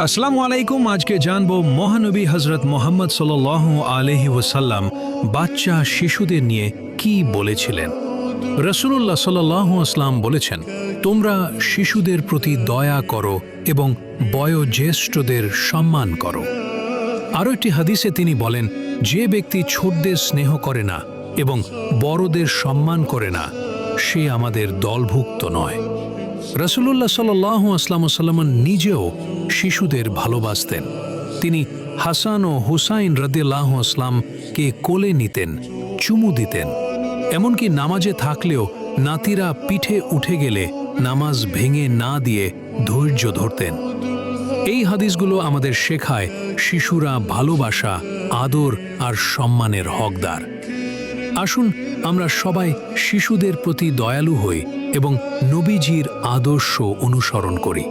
আসসালামু আলাইকুম। আজকে জানবো মহানবী হজরত মোহাম্মদ সাল্লাল্লাহু আলাইহি ওয়াসাল্লাম বাচ্চা শিশুদের নিয়ে কি বলেছিলেন। রাসূলুল্লাহ সাল্লাল্লাহু আসলাম বলেছেন, তোমরা শিশুদের প্রতি দয়া করো এবং বয়োজ্যেষ্ঠদের সম্মান করো। আরও একটি হাদিসে তিনি বলেন, যে ব্যক্তি ছোটদের স্নেহ করে না এবং বড়দের সম্মান করে না, সে আমাদের দলভুক্ত নয়। রাসূলুল্লাহ সাল্লাল্লাহু আলাইহি নিজেও শিশুদের ভালোবাসতেন। তিনি হাসান ও হুসাইন রাদিয়াল্লাহু আনহুকে কোলে নিতেন, চুমু দিতেন। এমনকি নামাজে থাকলেও নাতিরা পিঠে উঠে গেলে নামাজ ভেঙে না দিয়ে ধৈর্য ধরতেন। এই হাদিসগুলো আমাদের শেখায় শিশুরা ভালোবাসা, আদর আর সম্মানের হকদার। আসুন আমরা সবাই শিশুদের প্রতি দয়ালু হই এবং নবীজির আদর্শ অনুসরণ করি।